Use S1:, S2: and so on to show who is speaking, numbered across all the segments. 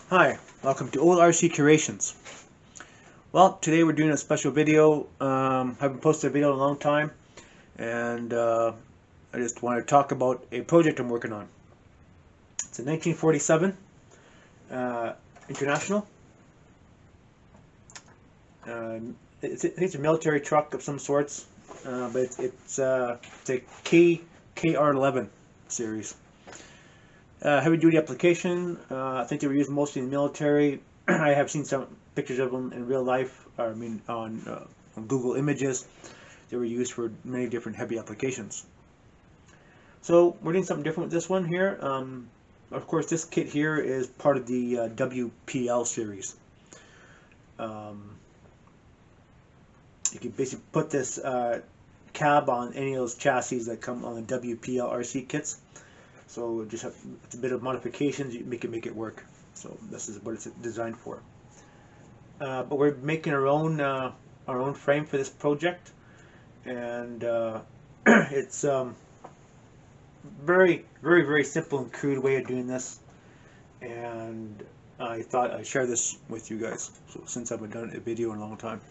S1: Hi, welcome to Old RC Curations. Well, today we're doing a special video. Haven't posted a video in a long time, and I just want to talk about a project I'm working on. It's a 1947 International. I think it's a military truck of some sorts, but it's a kr11 series. Heavy duty application. I think they were used mostly in the military. I have seen some pictures of them in real life. I mean, on Google Images. They were used for many different heavy applications. So we're doing something different with this one here. Of course, this kit here is part of the WPL series. You can basically put this cab on any of those chassis that come on the WPL RC kits. So just have a bit of modifications, you make it work. So this is what it's designed for. But we're making our own frame for this project, and it's very simple and crude way of doing this. And I thought I'd share this with you guys. So since I haven't done a video in a long time,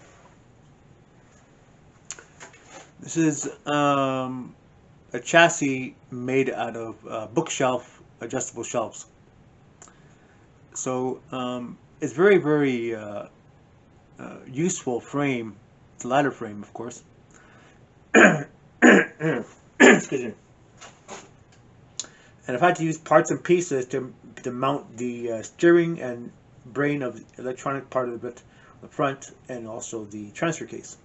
S1: this is a chassis made out of bookshelf adjustable shelves. So it's very useful frame. It's a ladder frame, of course. Excuse me. And I've had to use parts and pieces to mount the steering and brain of the electronic part of it, the front, and also the transfer case.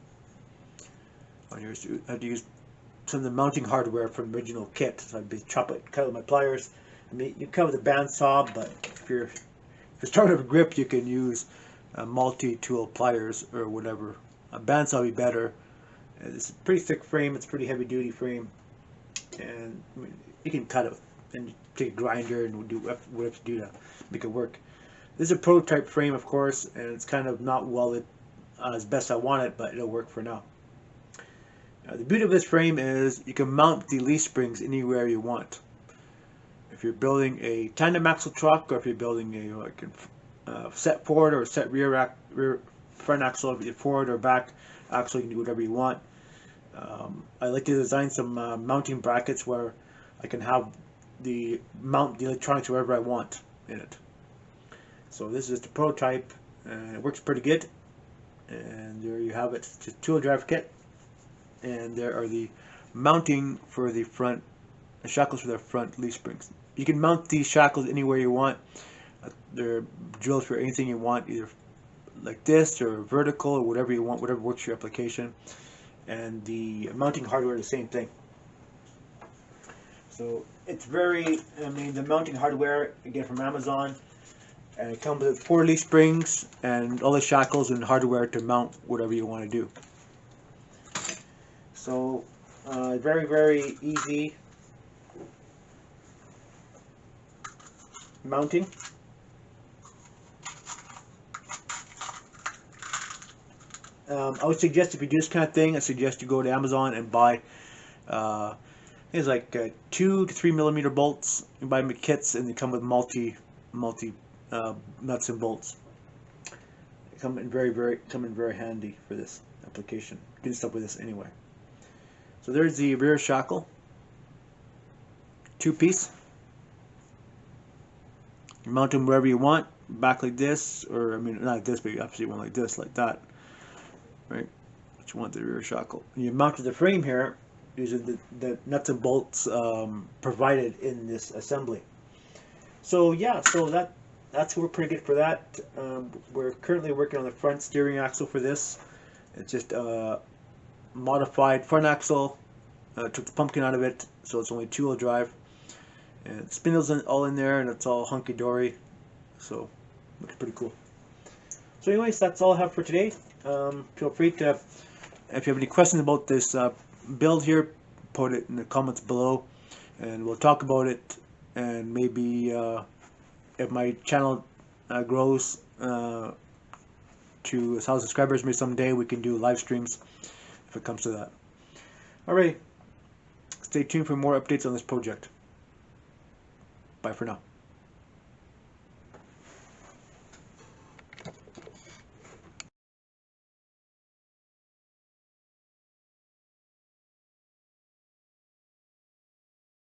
S1: I had to use some of the mounting hardware from the original kit. So I'd be cut with my pliers. I mean, you cut with a bandsaw, but if you're starting with a grip, you can use multi-tool pliers or whatever. A bandsaw would be better. It's a pretty thick frame. It's a pretty heavy-duty frame, and I mean, you can cut it and take a grinder and do whatever you do to make it work. This is a prototype frame, of course, and it's kind of not welded as best I want it, but it'll work for now. The beauty of this frame is you can mount the leaf springs anywhere you want. If you're building a tandem axle truck, or if you're building a set forward or set rear front axle, if you're forward or back axle, you can do whatever you want. I like to design some mounting brackets where I can mount the electronics wherever I want in it. So this is just a prototype, and it works pretty good. And there you have it. It's just a 2-wheel drive kit. And there are the mounting for the front, the shackles for the front leaf springs. You can mount these shackles anywhere you want. They're drilled for anything you want, either like this or vertical or whatever you want, whatever works for your application. And the mounting hardware is the same thing. So it's the mounting hardware, again, from Amazon. And it comes with 4 leaf springs and all the shackles and hardware to mount whatever you want to do. So very easy mounting. I would suggest, if you do this kind of thing, I suggest you go to Amazon and buy it's like 2 to 3 millimeter bolts. You buy them in kits, and they come with multi nuts and bolts. They come in very handy for this application. You can stuff with this anyway. So there's the rear shackle, 2-piece. You mount them wherever you want, back like this, or I mean not like this, but you obviously want like this, like that, right? But you want the rear shackle. And you mounted the frame here using the nuts and bolts provided in this assembly. So yeah, so that's we're pretty good for that. We're currently working on the front steering axle for this. It's just modified front axle. Took the pumpkin out of it, so it's only 2-wheel drive, and spindles all in there, and it's all hunky-dory, so looks pretty cool. So anyways, that's all I have for today. Feel free to, if you have any questions about this build here, put it in the comments below, and we'll talk about it. And maybe if my channel grows to 1,000 subscribers, maybe someday we can do live streams if it comes to that. Alright, stay tuned for more updates on this project. Bye for now.